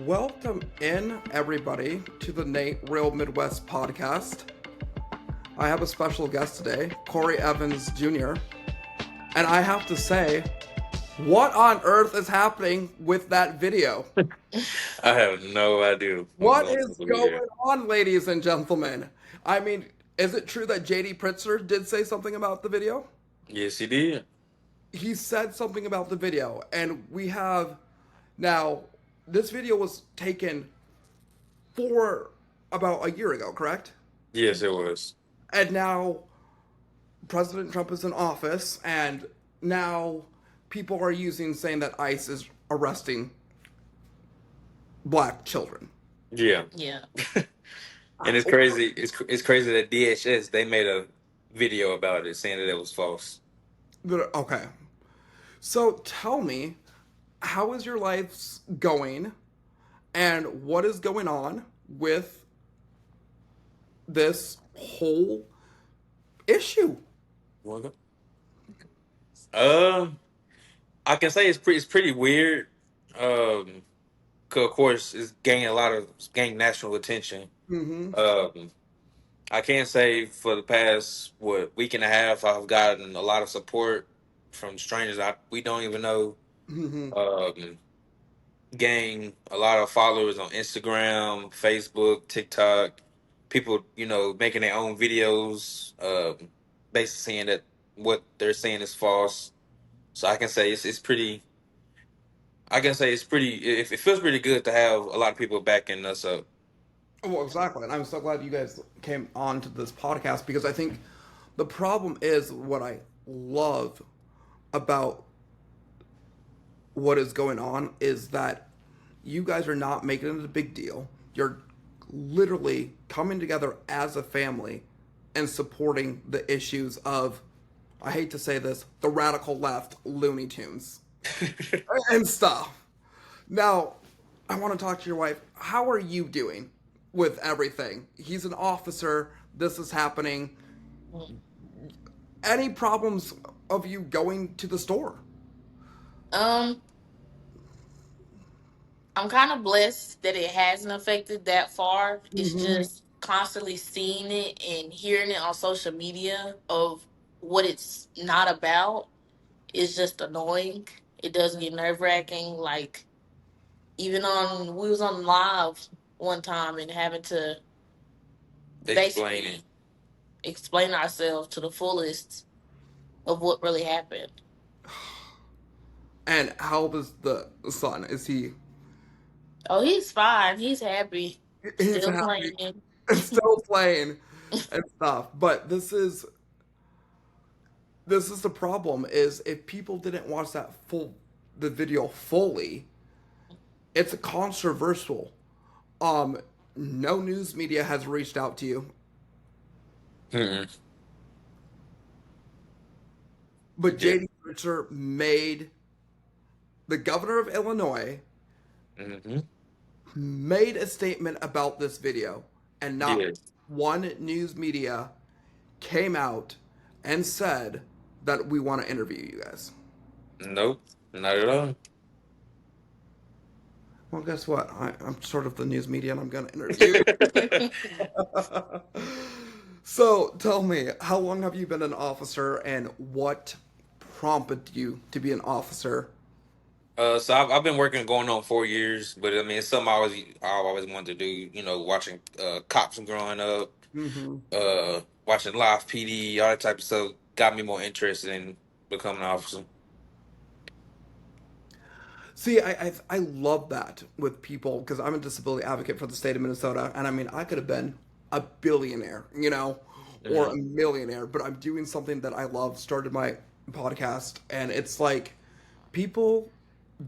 Welcome in, everybody, to the Nate Real Midwest podcast. I have a special guest today, Corey Evans Jr., and I have to say, what on earth is happening with that video? I have no idea what's What going on is over here. going on, ladies and gentlemen? I mean, is it true that JD Pritzker did say something about the video? Yes, he did. He said something about the video, and we have now, this video was taken for about a year ago, correct? Yes, it was. And now President Trump is in office, and now people are saying that ICE is arresting black children. Yeah, Yeah. and it's crazy. It's crazy that DHS they made a video about it saying that it was false. Okay. So tell me, how is your life going, and what is going on with this whole issue? What? Um, I can say it's pretty weird. Um, 'Cause of course it's gaining national attention. Mm-hmm. Um, I can say for the past week and a half, I've gotten a lot of support from strangers we don't even know. Mm-hmm. Um, Gain a lot of followers on Instagram, Facebook, TikTok. People, making their own videos, basically saying that what they're saying is false. So I can say it's pretty. I can say it's pretty. It feels pretty good to have a lot of people backing us up. Well, exactly. And I'm so glad you guys came on to this podcast because I think the problem is what I love about what is going on is that you guys are not making it a big deal. You're literally coming together as a family and supporting the issues of, I hate to say this, the radical left Looney Tunes and stuff. Now, I want to talk to your wife. How are you doing with everything? He's an officer. This is happening. Any problems of you going to the store? Um, I'm kind of blessed that it hasn't affected that far. It's Mm-hmm. just constantly seeing it and hearing it on social media of what it's not about is just annoying. It does get nerve wracking. Like even we was on live one time and having to Explaining. basically explain ourselves to the fullest of what really happened. And how old is the son? Is he? Oh, he's fine. He's happy. He's Still happy, playing. still playing and stuff. But this is the problem: is if people didn't watch the video fully, it's controversial. Um, no news media has reached out to you, Mm-mm. but Yeah. JD Pritzker made the governor of Illinois Mm-hmm. made a statement about this video, and not Yeah. one news media came out and said that we want to interview you guys. Nope. Not at all. Well, guess what? I'm sort of the news media, and I'm going to interview. So tell me, how long have you been an officer, and what prompted you to be an officer? So I've been working going on 4 years, but I mean it's something I always wanted to do. Watching cops growing up, Mm-hmm. watching live PD, all that type of stuff got me more interested in becoming an officer. See, I love that with people because I'm a disability advocate for the state of Minnesota, and I mean I could have been a billionaire, or a Mm. millionaire, but I'm doing something that I love. Started my podcast, and it's like people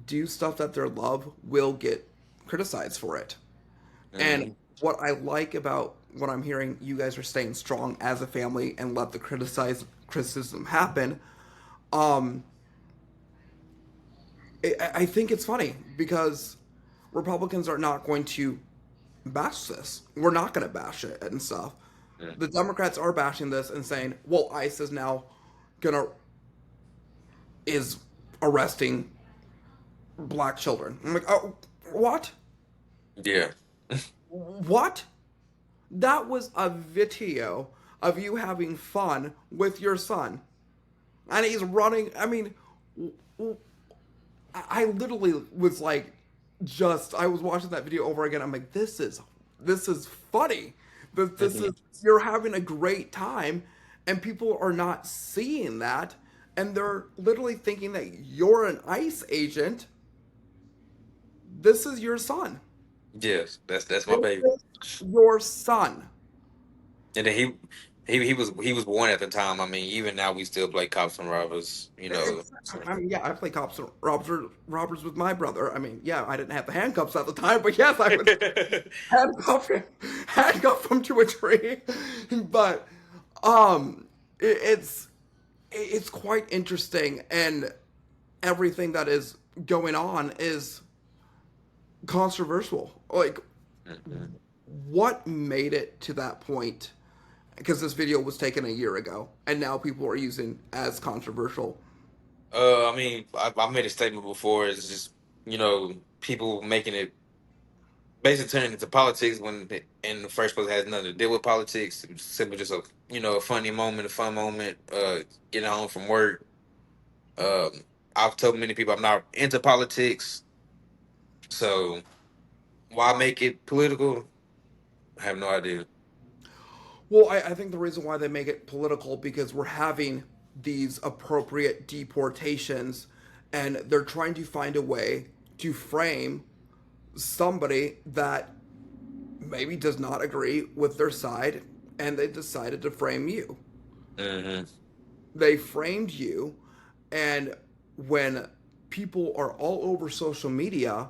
do stuff that they love will get criticized for it. And Mm. what I like about what I'm hearing, you guys are staying strong as a family and let the criticism happen. Um, I think it's funny because Republicans are not going to bash this. We're not going to bash it and stuff. Mm. The Democrats are bashing this and saying, "Well, ICE is now gonna is arresting black children." I'm like, "Oh, what? Yeah. What? That was a video of you having fun with your son. And he's running. I mean, I literally was like, I was watching that video over again. I'm like, this is funny. This is, you're having a great time, and people are not seeing that, and they're literally thinking that you're an ICE agent. This is your son. Yes, that's my This baby. is your son. And then he was born at the time. I mean, even now we still play cops and robbers. You know. It's, So. I mean, yeah, I play cops and robbers with my brother. I mean, yeah, I didn't have the handcuffs at the time, but yes, I would handcuff him, handcuff him to a tree. But it's quite interesting, and everything that is going on is controversial. Like, Mhm. what made it to that point? Because this video was taken a year ago, and now people are using as controversial. I mean, I made a statement before. It's just people making it basically turning into politics when in the first place it has nothing to do with politics. It's simply just a funny moment, a fun moment. Getting home from work. Um, I've told many people I'm not into politics, so why make it political? I have no idea. Well, I think the reason why they make it political because we're having these appropriate deportations, and they're trying to find a way to frame somebody that maybe does not agree with their side, and they decided to frame you. Hmm. They framed you, and when people are all over social media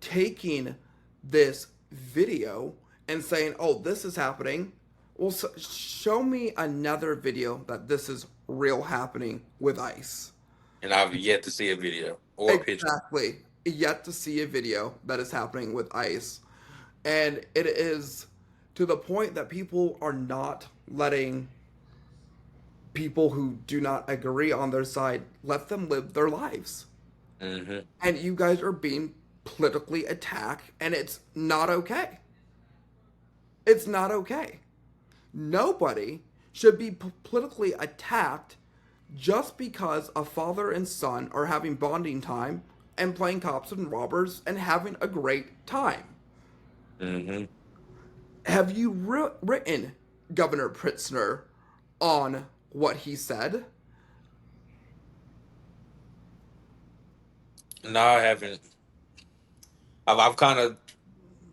taking this video and saying, "Oh, this is happening," well, show me another video that this is real happening with ICE. And I've yet to see a video or a picture. Exactly. Yet to see a video that is happening with ICE. And it is to the point that people are not letting people who do not agree on their side let them live their lives. Hmm. And you guys are being politically attacked, and it's not okay. It's not okay. Nobody should be politically attacked just because a father and son are having bonding time and playing cops and robbers and having a great time. Hmm. Have you written Governor Pritzker on what he said? No, I haven't. I've kind of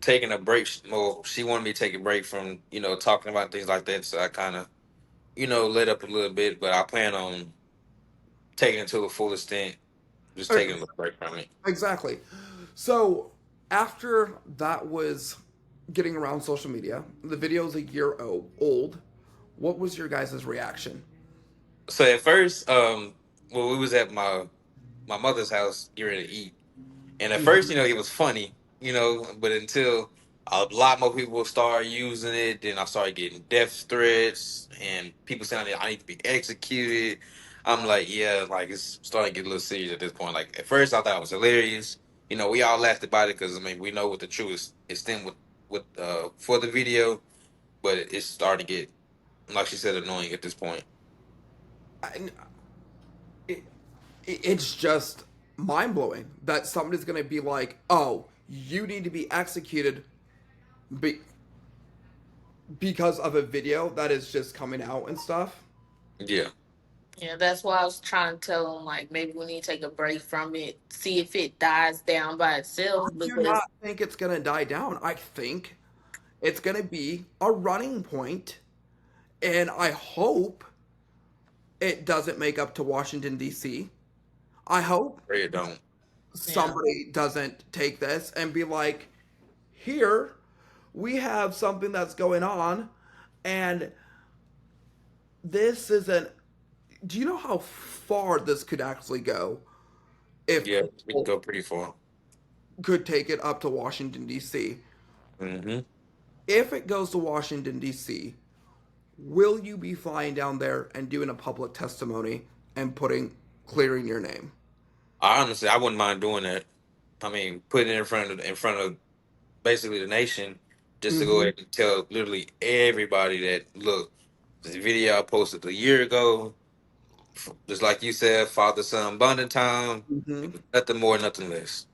taken a break. Well, she wanted me to take a break from talking about things like that, so I kind of let up a little bit. But I plan on taking it to the full extent, just taking a break from it. Exactly. So after that was getting around social media, the video is a year old. What was your guys' reaction? So at first, well, we was at my mother's house getting ready to eat, and at first, Mhm. it was funny, but until a lot more people started using it, then I started getting death threats and people saying that I need to be executed. I'm like, yeah, like it's starting to get a little serious at this point. Like at first, I thought it was hilarious. We all laughed about it because I mean we know what the truth is then with for the video, but it's starting to get like she said annoying at this point. I- it, it's just mind blowing that somebody's going to be like, "Oh, you need to be executed be- because of a video that is just coming out and stuff." Yeah. Yeah, that's why I was trying to tell them like maybe we need to take a break from it, see if it dies down by I itself do not because think it's going to die down. I think it's going to be a running point, and I hope it doesn't make up to Washington D.C. I hope Pray it don't. yeah. somebody doesn't take this and be like, "Here, we have something that's going on, and this isn't." Do you know how far this could actually go if Yeah, we can people go pretty far. could take it up to Washington D.C.? Hmm. If it goes to Washington D.C., will you be flying down there and doing a public testimony and clearing your name? I honestly, I wouldn't mind doing that. I mean, putting it in front of basically the nation, just to go Mm-hmm. ahead and tell literally everybody that look, this video I posted a year ago, just like you said, father son bonding time, Mm-hmm. nothing more, nothing less.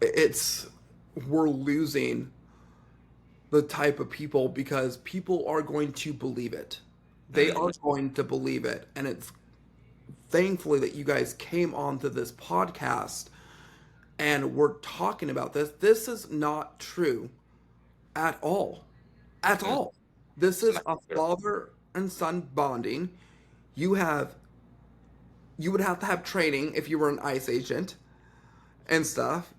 It's we're losing the type of people because people are going to believe it. They Hmm. are going to believe it, and it's thankfully that you guys came onto this podcast and we're talking about this. This is not true at all. At all. This It's is not a true. father and son bonding. You have you would have to have training if you were an ICE agent and stuff.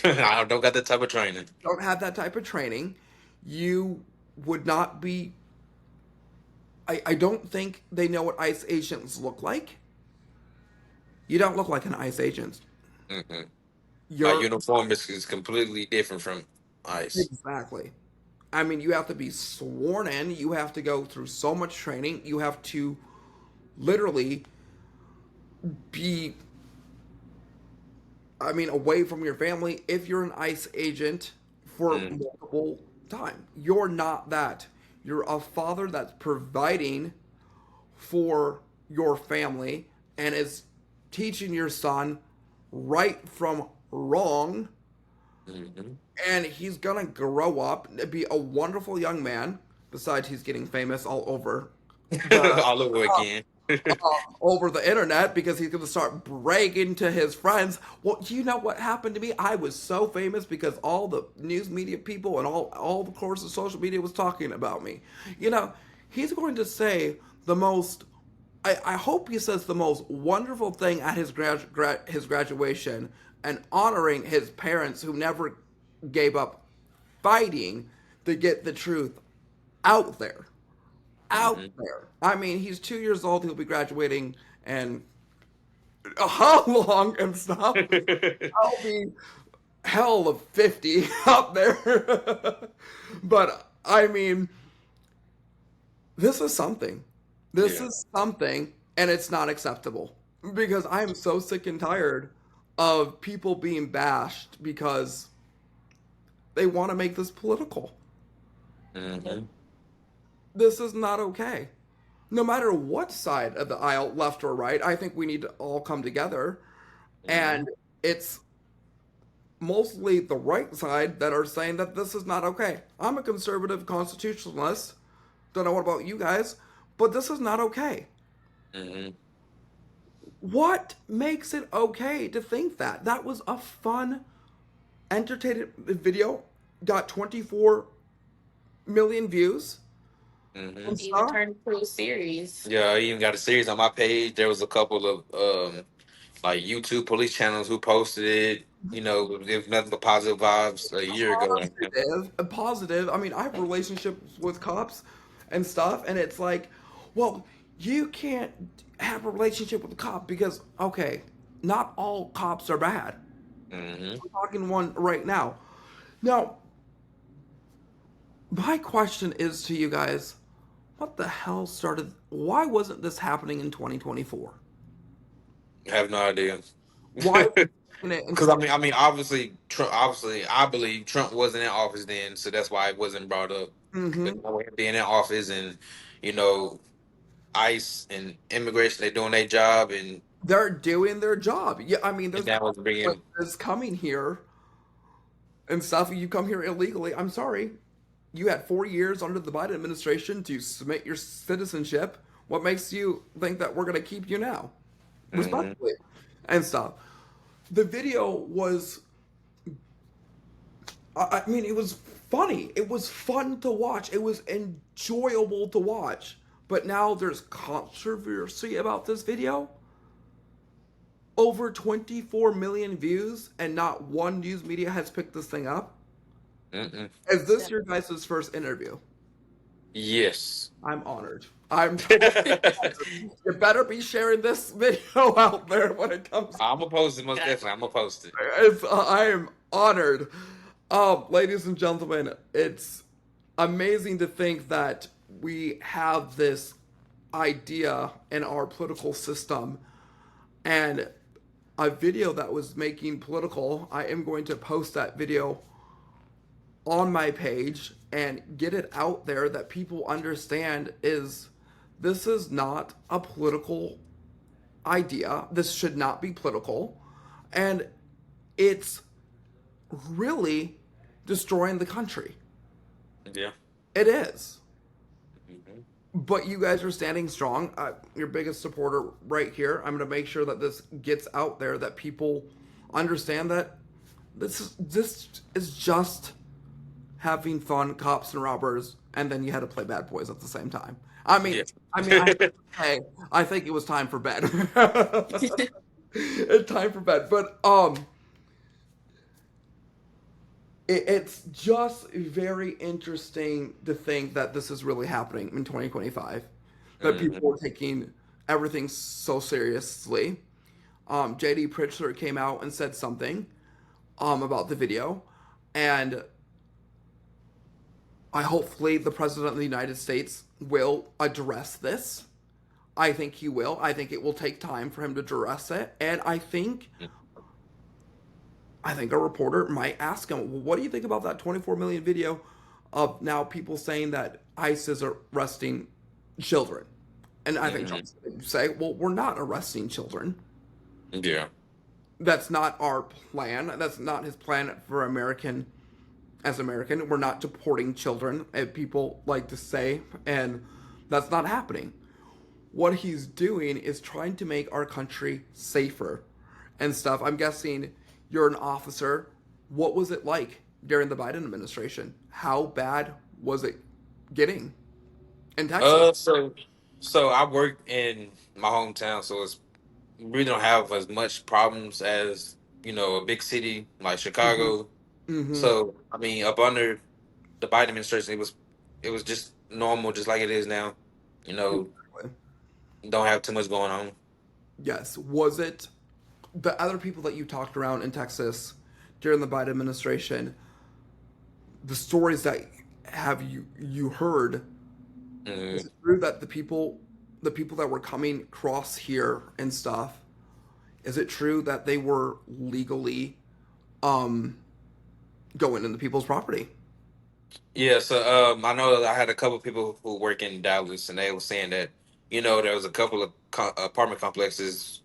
I don't got that type of training. Don't have that type of training. You would not be I don't think they know what ICE agents look like. You don't look like an ICE agent. Mm-mm. My You're uniform is completely different from ICE. exactly. I mean, you have to be sworn in. You have to go through so much training. You have to literally be, I mean, away from your family if you're an ICE agent for Mm. multiple time. You're not that. You're a father that's providing for your family and is teaching your son right from wrong, Hmm. and he's gonna grow up and be a wonderful young man. Besides, he's getting famous all over the All over again. over the internet because he's gonna start bragging to his friends. Well, you know what happened to me? I was so famous because all the news media people and all the course of social media was talking about me. You know, he's going to say the most. I hope he says the most wonderful thing at his his graduation and honoring his parents who never gave up fighting to get the truth out there. Out Hmm. there. I mean, he's 2 years old. He'll be graduating and how long and stuff. I'll be hell of 50 up there. But I mean, this is something. This Yeah. is something, and it's not acceptable because I am so sick and tired of people being bashed because they want to make this political. Hmm. This is not okay. No matter what side of the aisle, left or right, I think we need to all come together. Hmm. And it's mostly the right side that are saying that this is not okay. I'm a conservative constitutionalist. Don't know what about you guys, but this is not okay. Hmm. What makes it okay to think that? That was a fun, entertaining video. Got 24 million views Hmm. and Even stuff. turned into a series. Yeah, I even got a series on my page. There was a couple of like YouTube police channels who posted it. You know, if nothing but positive vibes a year ago. Positive, positive. I mean, I have relationships with cops and stuff, and it's like, well, you can't have a relationship with a cop because, okay, not all cops are bad. Hmm. I'm talking one right now. Now, my question is to you guys, what the hell started, why wasn't this happening in 2024? I have no idea. Why wasn't it in Because obviously, Trump. Obviously, I believe Trump wasn't in office then, so that's why it wasn't brought up. But hmm now with him being in office, and you know, ICE and immigration, they're doing their job, They're doing their job. Yeah, I mean, and there's that was bringing. consequences coming here and stuff. You come here illegally. I'm sorry. You had 4 years under the Biden administration to submit your citizenship. What makes you think that we're going to keep you now? Hmm. Respectfully and stuff. The video was, I mean, it was funny. It was fun to watch. It was enjoyable to watch. But now there's controversy about this video. Over 24 million views, and not one news media has picked this thing up. Mm-mm. Is this your guys' first interview? Yes. I'm honored. I'm totally honored. You better be sharing this video out there when it comes. I'm gonna post it most definitely. I'm gonna post it. I am honored. Ladies and gentlemen, it's amazing to think that we have this idea in our political system, and a video that was making political. I am going to post that video on my page and get it out there that people understand this is not a political idea. This should not be political. And it's really destroying the country. Yeah. It is. Mm-hmm. But you guys are standing strong. Your biggest supporter right here. I'm going to make sure that this gets out there, that people understand that this is just having fun, cops and robbers, and then you had to play bad boys at the same time. I mean, hey, I think it was time for bed. It's time for bed. But it's just very interesting to think that this is really happening in 2025. That people are taking everything so seriously. JD Pritzker came out and said something about the video, and hopefully the President of the United States will address this. I think he will. I think it will take time for him to address it, and I think a reporter might ask him, well, what do you think about that 24 million video of now people saying that ICE is arresting children? And I think Trump's going to say, well, we're not arresting children. Yeah. That's not our plan. That's not his plan for American. We're not deporting children, as people like to say, and that's not happening. What he's doing is trying to make our country safer and stuff. I'm guessing you're an officer. What was it like during the Biden administration? How bad was it getting in Texas? So I work in my hometown, so we don't have as much problems as a big city like Mm-hmm. Chicago. Mm-hmm. So I mean, up under the Biden administration, it was just normal, just like it is now. You know, don't have too much going on. Yes. Was it the other people that you talked around in Texas during the Biden administration? The stories that have you heard? Is it true that the people that were coming across here and stuff? Is it true that they were legally going into people's property? Yeah, so I know that I had a couple of people who work in Dallas, and they were saying that there was a couple of apartment complexes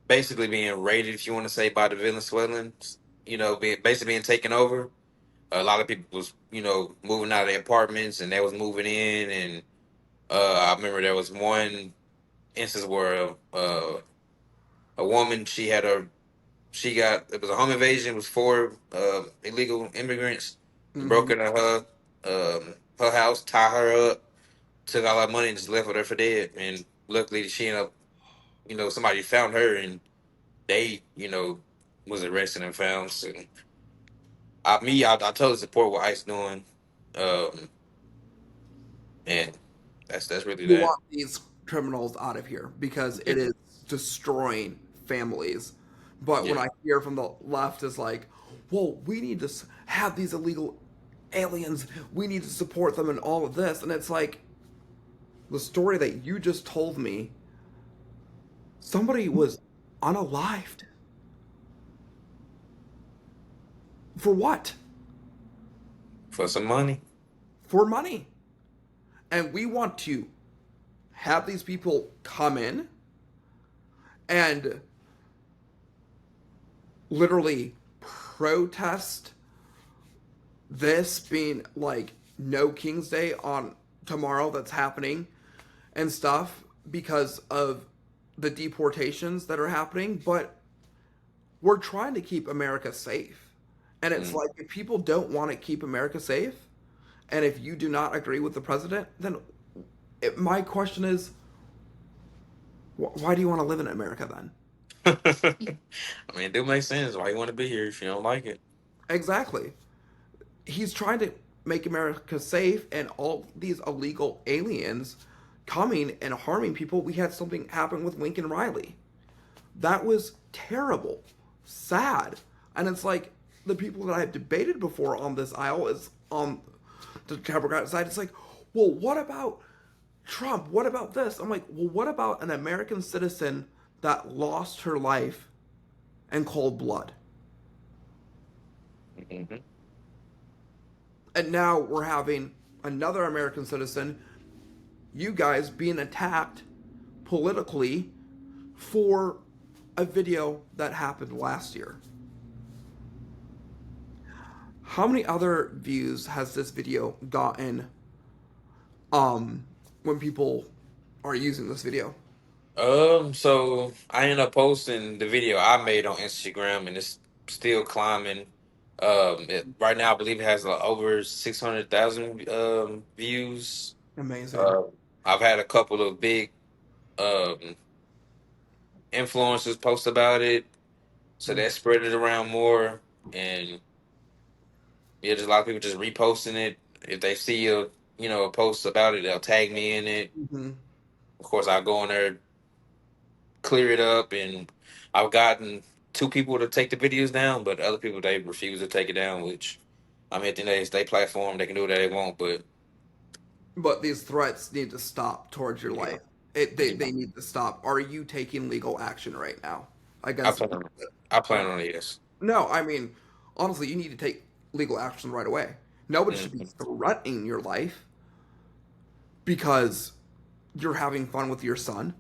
basically being raided, if you want to say, by the Venezuelans. Basically being taken over. A lot of people was moving out of their apartments, and they was moving in, and I remember there was one instance where a woman she got it was a home invasion. It was four illegal immigrants broke Mm-hmm. into her house, tied her up, took all her money, and just left with her for dead. And luckily, she ended up, somebody found her, and they, was arrested and found. So, I totally support what ICE doing, um, and that's really You that. want these criminals out of here because it is destroying families. But when Yeah, I hear from the left is like, well, we need to have these illegal aliens. We need to support them and all of this. And it's like the story that you just told me, somebody was unalived. For what? for some money. For money. And we want to have these people come in and literally protest this being like no King's Day on tomorrow that's happening and stuff because of the deportations that are happening, but we're trying to keep America safe. And it's Mm. like if people don't want to keep America safe, and if you do not agree with the president, then my question is, why do you want to live in America then? I mean, it do make sense. Why you want to be here if you don't like it? Exactly. He's trying to make America safe, and all these illegal aliens coming and harming people. We had something happen with Lincoln Riley. That was terrible, sad. And it's like the people that I've debated before on this aisle is on the Democrat side. It's like, well, what about Trump? What about this? I'm like, well, what about an American citizen that lost her life in cold blood. Hmm. And now we're having another American citizen, you guys, being attacked politically for a video that happened last year. How many other views has this video gotten when people are using this video? So I ended up posting the video I made on Instagram, and it's still climbing. Right now, I believe it has over 600,000 views. Amazing. Uh, I've had a couple of big um influencers post about it, so Mm-hmm. that spread it around more, and yeah, just a lot of people just reposting it. If they see a post about it, they'll tag me in it. Of course, I go in there, clear it up, and I've gotten two people to take the videos down, but other people they refuse to take it down. Which I mean, at the end of the day, it's their platform; they can do whatever they want. But But these threats need to stop towards your yeah, life. yeah, They need to stop. Are you taking legal action right now I against the plan on, people that I plan are? on it. Yes. No, I mean, honestly, you need to take legal action right away. Nobody should be Hmm. threatening your life because you're having fun with your son.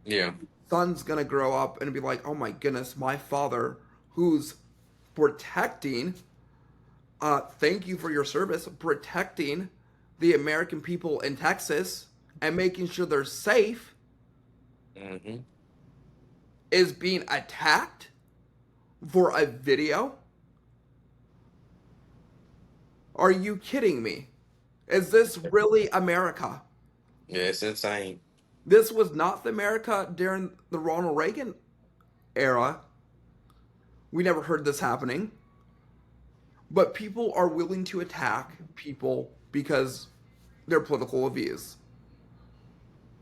Yeah. Son's gonna grow up and be like, oh my goodness, my father, who's protecting, thank you for your service, protecting the American people in Texas and making sure they're safe, Hmm. is being attacked for a video? Are you kidding me? Is this really America? Yeah, it's insane. This was not the America during the Ronald Reagan era. We never heard this happening. But people are willing to attack people because their political views.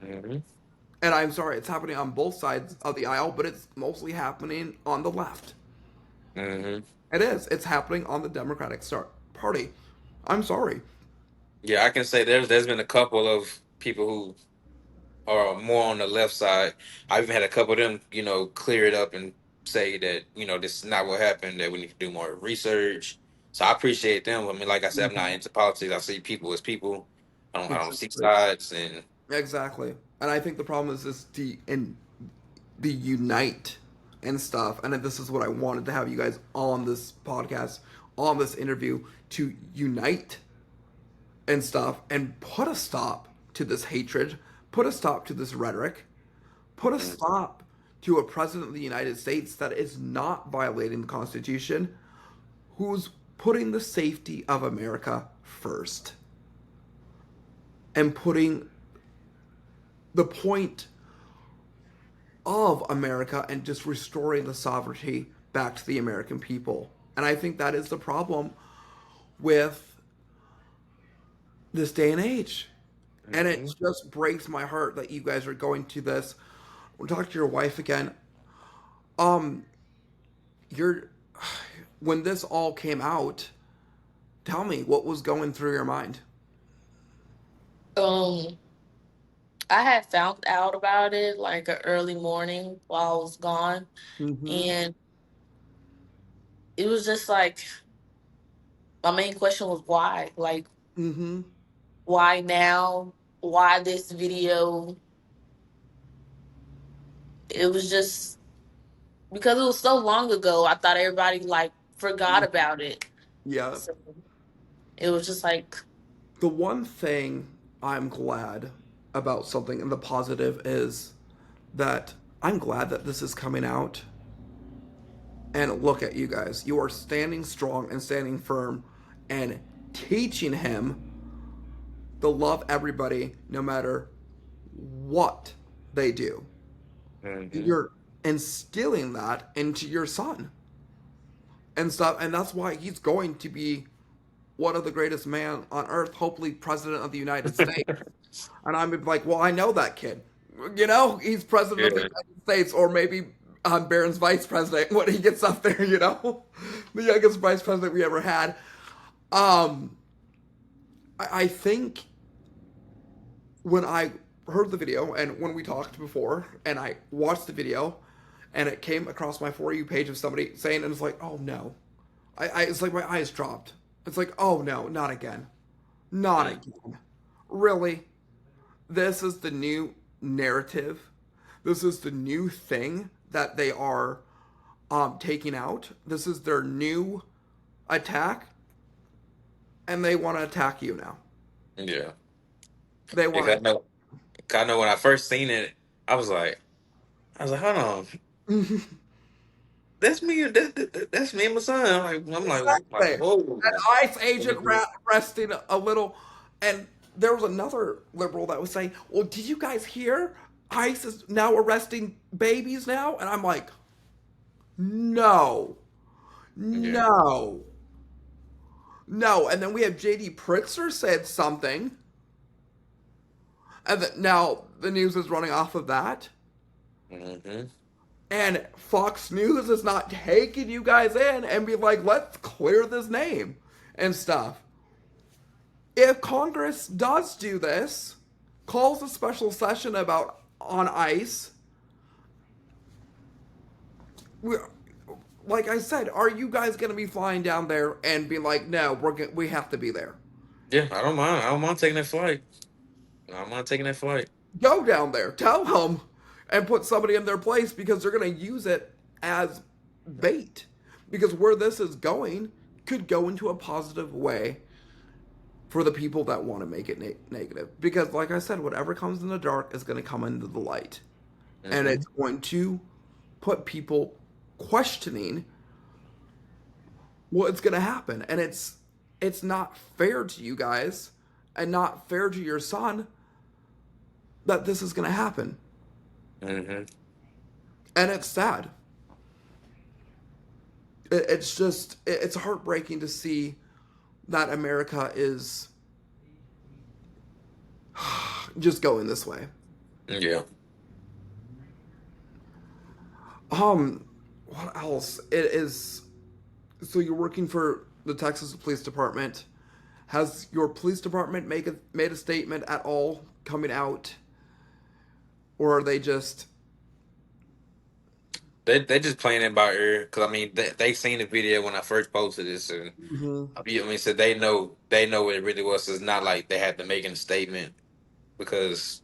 Hmm. And I'm sorry, it's happening on both sides of the aisle, but it's mostly happening on the left. Hmm. It is. It's happening on the Party. I'm sorry. Yeah, I can say there's been a couple of people who are more on the left side. I've even had a couple of them, clear it up and say that, this is not what happened, that we need to do more research. So I appreciate them. I mean, like I said, I'm not Mhm. into politics. I see people as people. I don't see Exactly. sides, and Exactly. And I think the problem is the unite and stuff. And this is what I wanted to have you guys on this podcast, on this interview, to unite and stuff and put a stop to this hatred, put a stop to this rhetoric, put a mm, stop to a president of the United States that is not violating the Constitution, who's putting the safety of America first and putting the point of America and just restoring the sovereignty back to the American people. And I think that is the problem with this day and age. And it mhm. just breaks my heart that you guys are going to this. We'll talk to your wife again. Um, you're when this all came out, tell me what was going through your mind. Um, I had found out about it like an early morning while I was gone, Mm-hmm. and it was just like my main question was why? Like, Mm-hmm. why now? Why this video? It was just because it was so long ago. I thought everybody like forgot about it. Yeah. So it was just like, The one thing I'm glad about something and the positive is that I'm glad that this is coming out. And look at you guys. You are standing strong and standing firm and teaching him to love everybody no matter what they do. Mhm. You're instilling that into your son and stuff. And that's why he's going to be one of the greatest men on earth, hopefully president of the United States. And I'm like, well, I know that kid. He's president of the Yeah. United States, or maybe Barron's vice president when he gets up there. The youngest vice president we ever had. Um, I think when I heard the video, and when we talked before, and I watched the video, and it came across my For You page of somebody saying, and it's like, oh no. It's like my eyes dropped. It's like, oh no, not again. Not Mm. again. Really? This is the new narrative. This is the new thing that they are taking out. This is their new attack, and they want to attack you now. Yeah. They Yeah, want 'cause I know when I first seen it, I was like, hold on, to. that's me. That's me and my son. I'm like, Exactly. whoa. An ICE agent resting a little, and there was another liberal that was saying, "Well, did you guys hear? ICE is now arresting babies now," and I'm like, "No, Yeah. no, no." And then we have JD Pritzker said something, and now the news is running off of that. Mm-hmm. And Fox News is not taking you guys in and be like, let's clear this name and stuff. If Congress does do this, calls a special session about on ICE, like I said, are you guys going to be flying down there and be like, no, we have to be there? Yeah, I don't mind. I don't mind taking that flight. I don't mind taking that flight. Go down there, tell them, and put somebody in their place because they're going to use it as bait. Because where this is going could go into a positive way for the people that want to make it negative. Because, like I said, whatever comes in the dark is going to come into the light. And Mm-hmm. it's going to put people questioning what's going to happen. And it's not fair to you guys and not fair to your son that this is going to happen. Mm-hmm. And it's sad. It's just, it's heartbreaking to see that America is just going this way. Yeah. What else? It is. So you're working for the Texas Police Department. Has your police department made a statement at all coming out, or are they just? They just playing it by ear because I mean they seen the video when I first posted this and Mhm. I mean so they know what it really was. So it's not like they had to make a statement because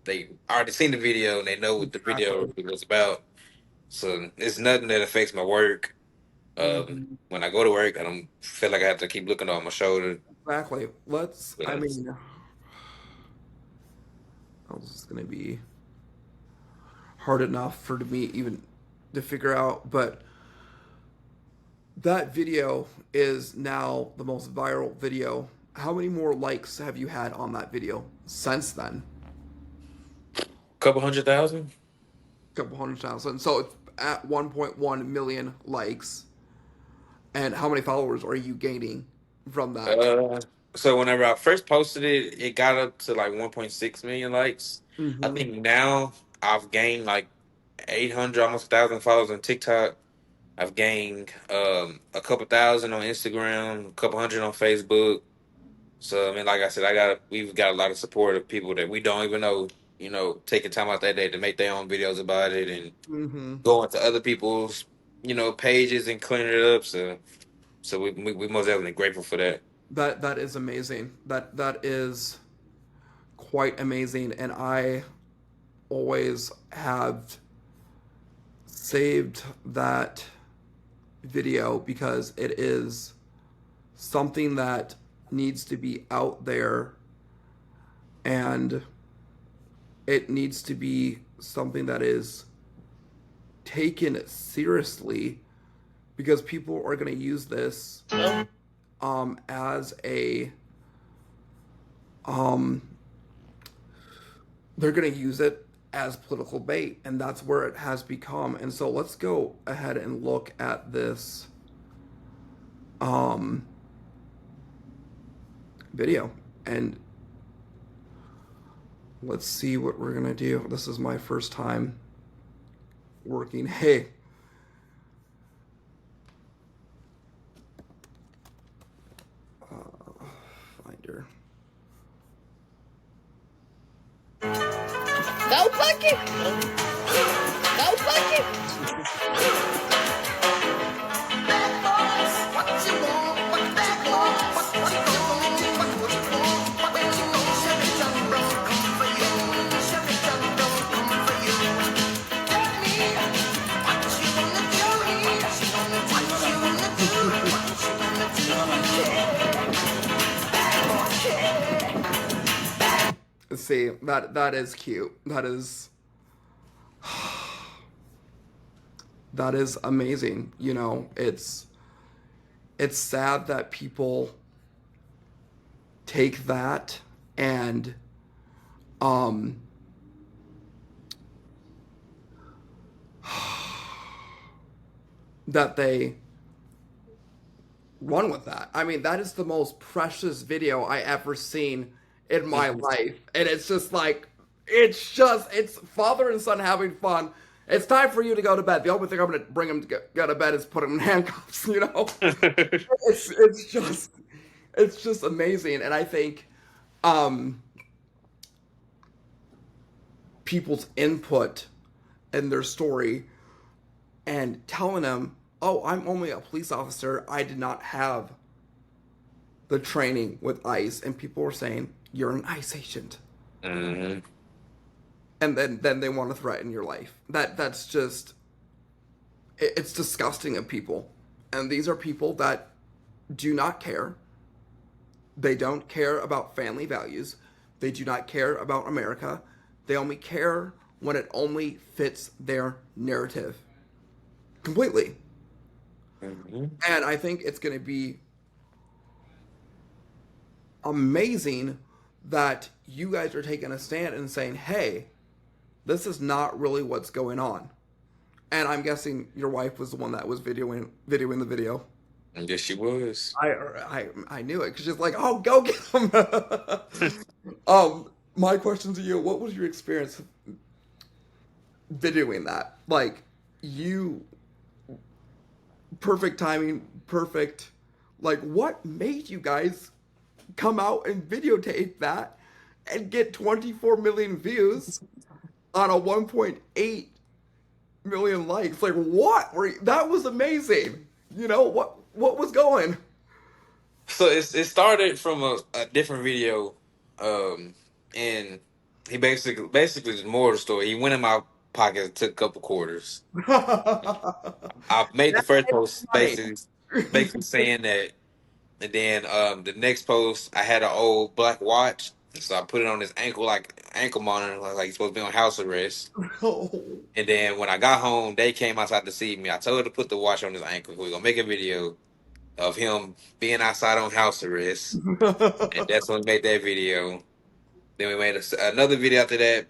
they already seen the video and they know what the video Exactly. was about. So it's nothing that affects my work. Mhm. When I go to work, I don't feel like I have to keep looking on my shoulder. Exactly. I Uh, mean, this is going to be hard enough for me even to figure out, but that video is now the most viral video. How many more likes have you had on that video since then? couple 100,000. A couple 100,000. So it's at 1.1 million likes. And how many followers are you gaining from that? Uh, so whenever I first posted it, it got up to like 1.6 million likes. I Mm-hmm. think now I've gained like 800, almost 1,000 followers on TikTok. I've gained a couple thousand on Instagram, a couple hundred on Facebook. So I mean, like I said, we've got a lot of support of people that we don't even know, taking time out that day to make their own videos about it and Mm-hmm. going to other people's, pages and cleaning it up. So we most definitely grateful for that. That is amazing. That is quite amazing. And I always have saved that video because it is something that needs to be out there, and it needs to be something that is taken seriously because people are going to use this as a um they're going to use it as political bait, and that's where it has become. And so let's go ahead and look at this um video, and let's see what we're going to do. This is my first time working. Hey, finder. Go Bucket! Go Bucket! See, that is cute. That is amazing. You know, it's sad that people take that and um that they run with that. I mean, that is the most precious video I ever seen in my life. And it's just like, it's father and son having fun. It's time for you to go to bed. The only thing I'm going to bring him to go to bed is put him in handcuffs, you know? It's just amazing. And I think people's input in their story and telling them, oh, I'm only a police officer. I did not have the training with ICE. And people were saying, you're an ICE agent. Mm-hmm. And then they want to threaten your life. That's just, it's disgusting of people. And these are people that do not care. They don't care about family values. They do not care about America. They only care when it only fits their narrative. Completely. Mm-hmm. And I think it's going to be amazing that you guys are taking a stand and saying, hey, this is not really what's going on. And I'm guessing your wife was the one that was videoing the video. Yes, she was. I knew it because she's like, oh, go get him. My question to you: what was your experience videoing that? Like, you, perfect timing, perfect. Like, what made you guys come out and videotape that and get 24 million views on a 1.8 million likes? Like, what? That was amazing. You know what was going? So it started from a different video, and he basically the moral of the story. He went in my pocket and took a couple quarters. I made the first post Funny. basically saying that, and then the next post I had an old black watch, so I put it on his ankle like ankle monitor, like he's supposed to be on house arrest. And then when I got home, they came outside to see me. I told her to put the watch on his ankle. We're gonna make a video of him being outside on house arrest, and that's when we made that video. Then we made another video after that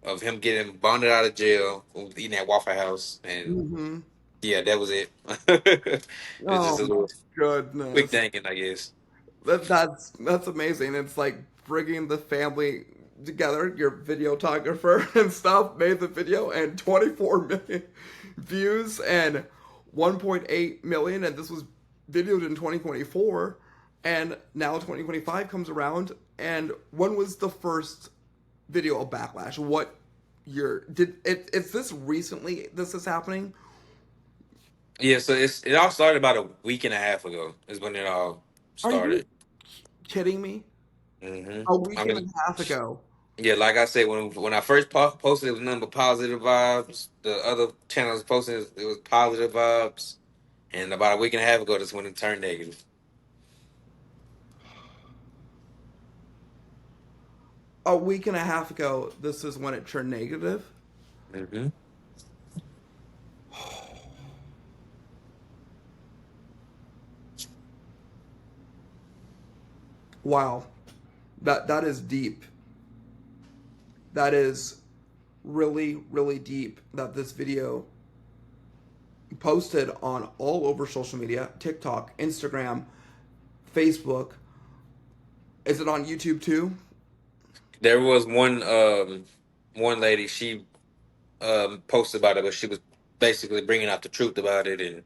of him getting bonded out of jail, eating at Waffle House, and hmm yeah, that was it. It's just Oh a my little quick goodness. thinking, I guess. That's amazing. It's like bringing the family together. Your videographer and stuff made the video, and 24 million views and 1.8 million, and this was videoed in 2024, and now 2025 comes around. And when was the first video of backlash? What year did it? Is this recently? This is happening. Yeah, so it all started about a week and a half ago. Is when it all Are you started. kidding me? Hmm. A I week and mean, a half ago. yeah, like I said, when I first posted, it was nothing but positive vibes. The other channels posted, it was positive vibes. And about a week and a half ago, that's when it turned negative. A week and a half ago, this is when it turned negative. Hmm. Wow, that is deep. That is really deep. That this video posted on all over social media: TikTok, Instagram, Facebook. Is it on YouTube too? There was one lady, she posted about it, but she was basically bringing out the truth about it, and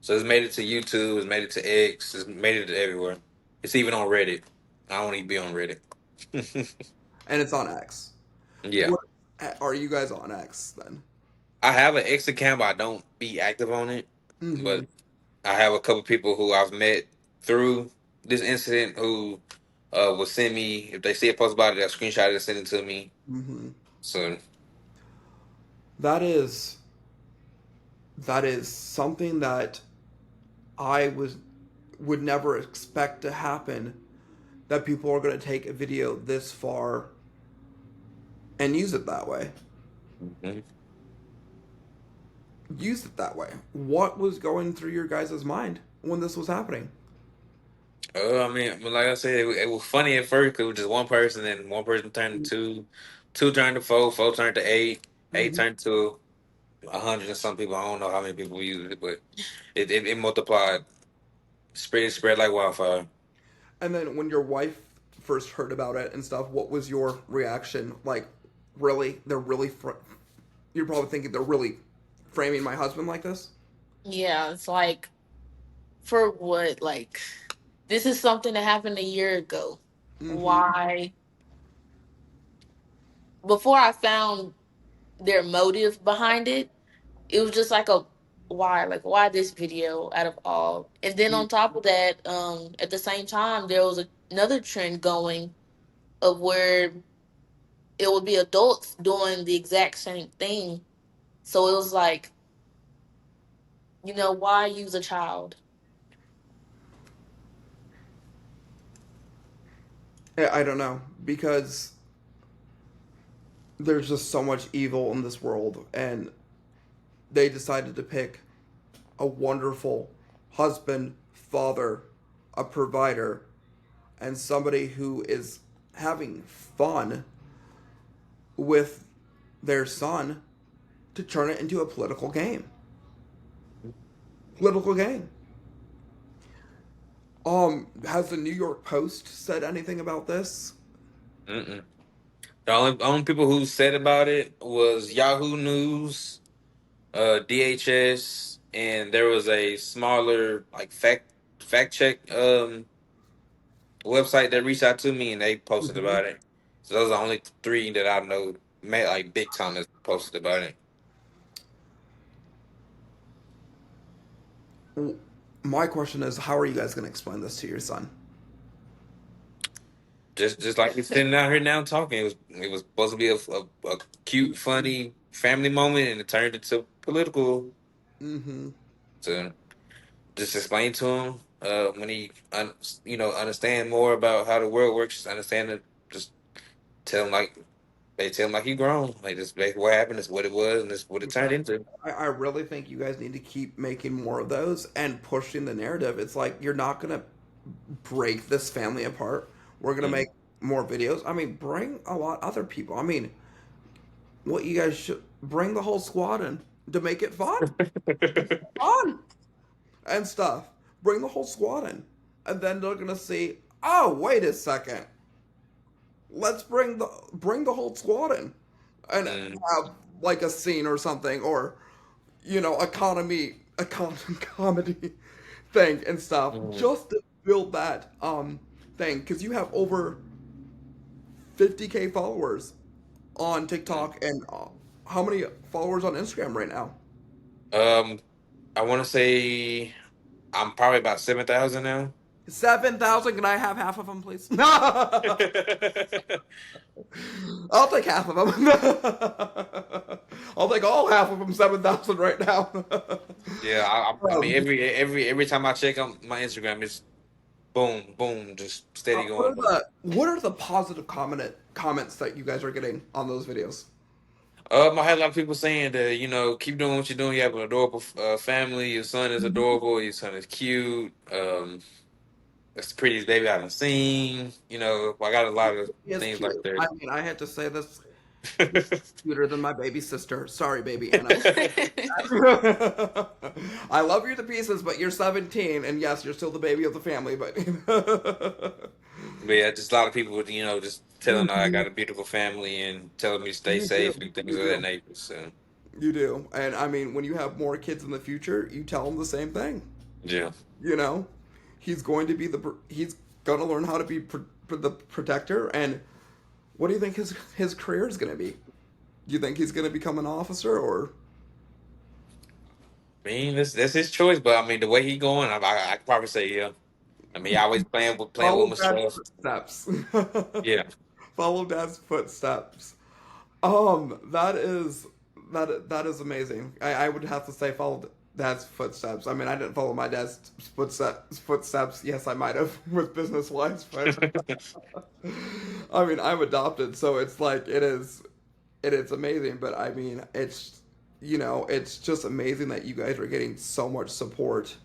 so it's made it to YouTube, it's made it to X, it's made it to everywhere. It's even on Reddit. I don't even be on Reddit. And it's on X. Yeah. What are you guys on X then? I have an X account, but I don't be active on it. Mm-hmm. But I have a couple people who I've met through this incident who will send me, if they see a post about it, they'll screenshot it and send it to me. Mm-hmm. So, That is that is something that I would never expect to happen. That people are going to take a video this far and use it that way. mhm. Use it that way. What was going through your guys' mind when this was happening? I mean, but like I said, it was funny at first because it was just one person, and one person turned to two, two turned to four, four turned to eight, eight Mm-hmm. turned to 100 and some people. I don't know how many people used it, but it multiplied, spread like wildfire. And then when your wife first heard about it and stuff, what was your reaction? Like, really? They're really. You're probably thinking they're really framing my husband like this? Yeah, it's like for what? Like this is something that happened a year ago. Mm-hmm. Why? Before I found their motive behind it, it was just like a why? Like why this video out of all? And then on top of that, at the same time, there was another trend going of where it would be adults doing the exact same thing. So it was like, why use a child? I don't know because there's just so much evil in this world, and they decided to pick a wonderful husband, father, a provider, and somebody who is having fun with their son to turn it into a political game. Political game. Has the New York Post said anything about this? Mm-mm. The only people who said about it was Yahoo News, DHS, and there was a smaller like fact check website that reached out to me and they posted Mm-hmm. about it. So those are the only three that I know made like big time that posted about it. My question is, how are you guys going to explain this to your son? Just like we're sitting out here now talking, it was supposed to be a cute, funny family moment, and it turned into political. Mm-hmm. So just explain to him when he understand more about how the world works. Just understand it. Just tell him like they tell him like he grown. Like this basically what happened. Is what it was, and this what it turned into. I really think you guys need to keep making more of those and pushing the narrative. It's like you're not gonna break this family apart. We're gonna Mm. make more videos. I mean, bring a lot other people. I mean, what you guys should bring the whole squad in to make it fun, fun and stuff. Bring the whole squad in, and then they're gonna see. Oh, wait a second. Let's bring the whole squad in, and Mm. have like a scene or something, or a comedy thing and stuff, Mm. just to build that thing, because you have over 50K followers on Mm. TikTok, and how many followers on Instagram right now? Um, I want to say I'm probably about 7,000 now. 7,000. Can I have half of them, please? I'll take half of them. I'll take all half of them. 7,000 right now. Yeah, I mean um, every time I check on my Instagram, it's boom, boom, just steady what going. are the positive comments that you guys are getting on those videos? I had a lot of people saying that keep doing what you're doing. You have an adorable family. Your son is adorable. Your son is cute. That's the prettiest baby I've seen. I got a lot of He is things like cute. that. I mean, I had to say this. He's cuter than my baby sister. Sorry, baby Anna. I love you to pieces, but you're 17, and yes, you're still the baby of the family. But But yeah, just a lot of people would, just telling I Mhm. got a beautiful family and telling me to stay You do, safe and things you of that do, nature. So you do. And I mean, when you have more kids in the future, you tell them the same thing. yeah. You know, he's going to be he's going to learn how to be the protector, and What do you think his career is going to be? Do you think he's going to become an officer or I mean, that's his choice, but I mean, the way he going, I could probably say yeah. I mean, he always playing with follow my dad's stuff. footsteps? Yeah. Follow dad's footsteps. That is that is amazing. I would have to say follow dad's footsteps. I mean, I didn't follow my dad's footsteps. Yes, I might have with business wise, but I mean, I'm adopted, so it's like it is amazing. But I mean, it's just amazing that you guys are getting so much support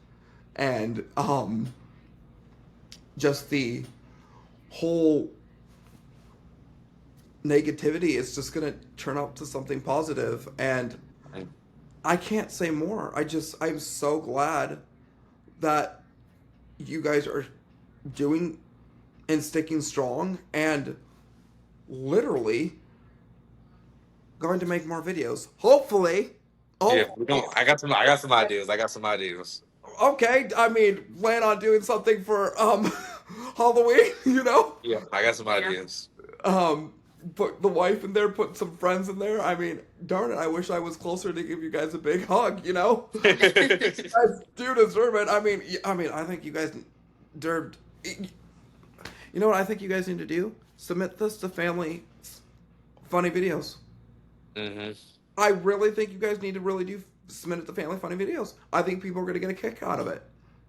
and just the whole negativity is just going to turn out to something positive, and I can't say more. I'm so glad that you guys are doing and sticking strong and literally going to make more videos. Hopefully. Yeah, Oh, we don't. I got some ideas. I got some ideas. okay. I mean, plan on doing something for Halloween, Yeah, I got some Yeah. ideas. Um, put the wife in there, put some friends in there. I mean, darn it, I wish I was closer to give you guys a big hug, You guys do deserve it. I think you guys deserved. You know what I think you guys need to do? Submit this to family funny videos. Hmm. I really think you guys need to really do submit it to family funny videos. I think people are going to get a kick out of it.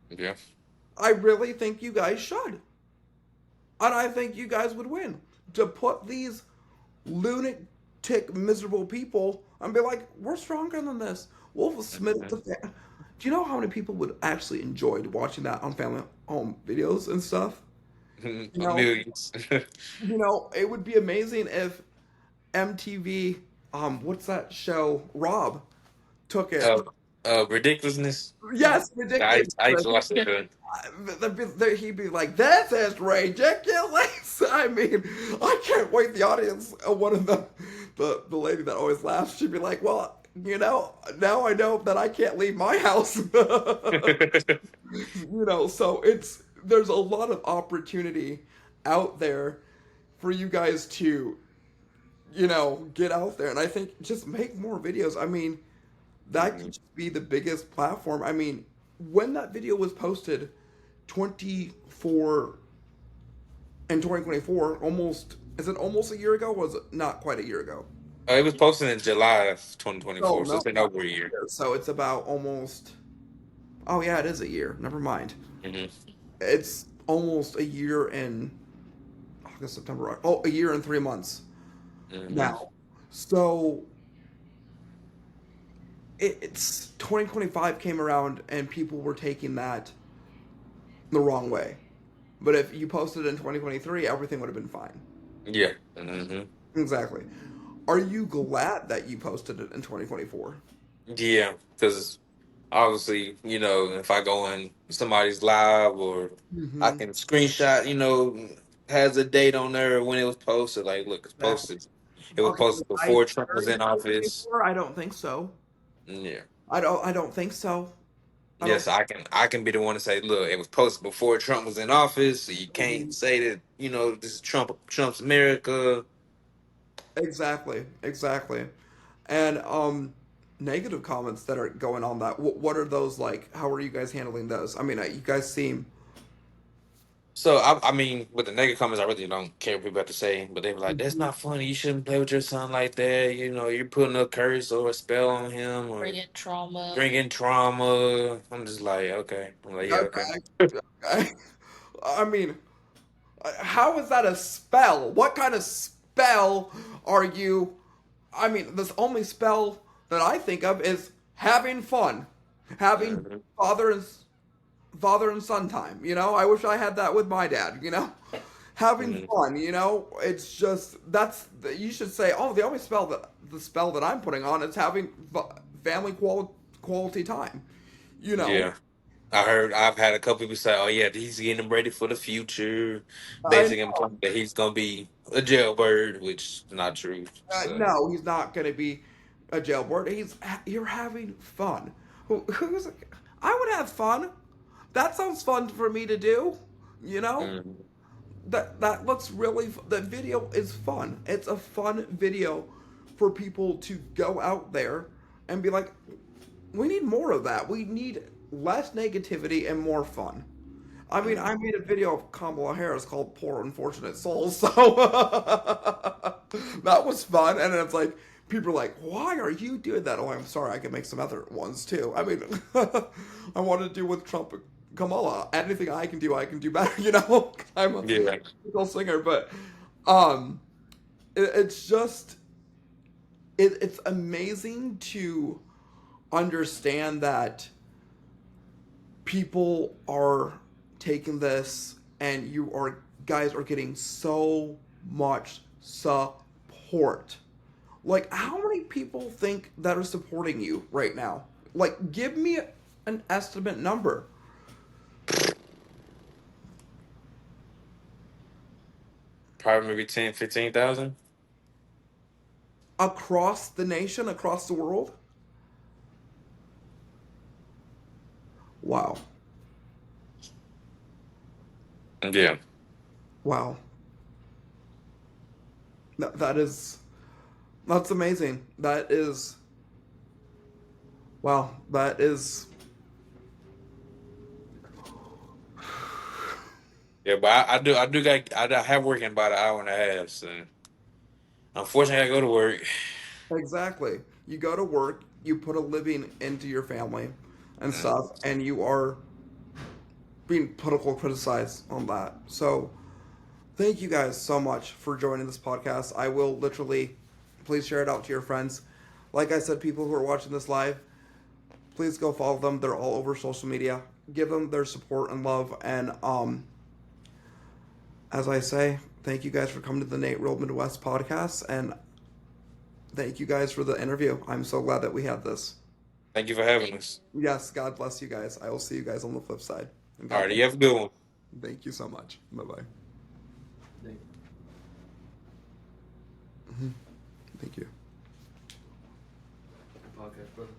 Yeah. I really think you guys should. And I think you guys would win. To put these lunatic, miserable people and be like, we're stronger than this. We'll submit it to Do you know how many people would actually enjoy watching that on family home videos and stuff? You know, Millions. it would be amazing if MTV, what's that show? Rob took it. uh, ridiculousness. Yes, I used ridiculous. to watch that show. He'd be like, "This is ridiculous." I mean, I can't wait. The audience, one of the lady that always laughs, she'd be like, "Well, now I know that I can't leave my house." So there's a lot of opportunity out there for you guys to, get out there, and I think just make more videos. I mean, that could just be the biggest platform. I mean, when that video was posted, 24 in 2024, is it almost a year ago? Or was it not quite a year ago? It was posted in July of Oh 2024, so no, it's been over a year. so it's about almost. Oh yeah, it is a year. Never mind. Hmm. It's almost a year in August, September. Oh, a year and 3 months Hmm. now. So it's 2025 came around and people were taking that the wrong way. But if you posted in 2023, everything would have been fine. Yeah. Hmm. Exactly. Are you glad that you posted it in 2024? Yeah, because obviously, if I go in somebody's live or I Mm-hmm. can screenshot, has a date on there when it was posted. Like, look, it's Exactly. posted. It was Okay, posted was I before Trump there was in in office. 2024? I don't think so. Yeah. I don't think so. I don't. Yes, I can be the one to say, look, it was posted before Trump was in office, so you can't Mhm. say that, this is Trump's America. Exactly. Exactly. And negative comments that are going on that. What are those like? How are you guys handling those? I mean, you guys seem. So I mean, with the negative comments, I really don't care what people have to say. But they were like, "That's Mhm. not funny. You shouldn't play with your son like that. You're putting a curse or a spell on him, or Bringing trauma. bringing trauma." I'm just like, okay. I'm like, yeah, okay. Okay. Okay. I mean, how is that a spell? What kind of spell are you? I mean, the only spell that I think of is having fun, having Mhm. father and father and son time. I wish I had that with my dad. Having Mhm. fun. It's just you should say. Oh, the spell that I'm putting on is having family quality time. You know, Yeah, I've had a couple people say, "Oh yeah, he's getting him ready for the future," I basically implying that he's gonna be a jailbird, which is not true. So no, he's not going to be a jailbird. You're having fun. Who's? I would have fun. That sounds fun for me to do. You know. mhm. that looks really. That video is fun. It's a fun video for people to go out there and be like, we need more of that. We need less negativity and more fun. I mean, I made a video of Kamala Harris called "Poor Unfortunate Souls," so that was fun. And it's like people are like, "Why are you doing that?" Oh, I'm sorry. I can make some other ones too. I mean, I wanted to do with Trump, Kamala. Anything I can do better. You know, I'm a Yeah. musical singer, but um, it's just it's amazing to understand that people are taking this and you are guys are getting so much support. Like, how many people think that are supporting you right now? Like, give me an estimate number. Probably maybe 10, 15,000. Across the nation, across the world. Wow. Yeah. Wow. That's amazing. That is, wow, that is. Yeah, but I have work in about an hour and a half, so unfortunately I gotta go to work. Exactly. You go to work, you put a living into your family and Mm. stuff, and you are being political criticized on that. So, thank you guys so much for joining this podcast. I will literally, please share it out to your friends. Like I said, people who are watching this live, please go follow them. They're all over social media. Give them their support and love. And as I say, thank you guys for coming to the Nate Real Midwest podcast. And thank you guys for the interview. I'm so glad that we had this. Thank you for having us. Yes, God bless you guys. I will see you guys on the flip side. And All God right, bless. you have a good one. Thank you so much. Bye bye. Thank Thank you. you. Podcast, brother.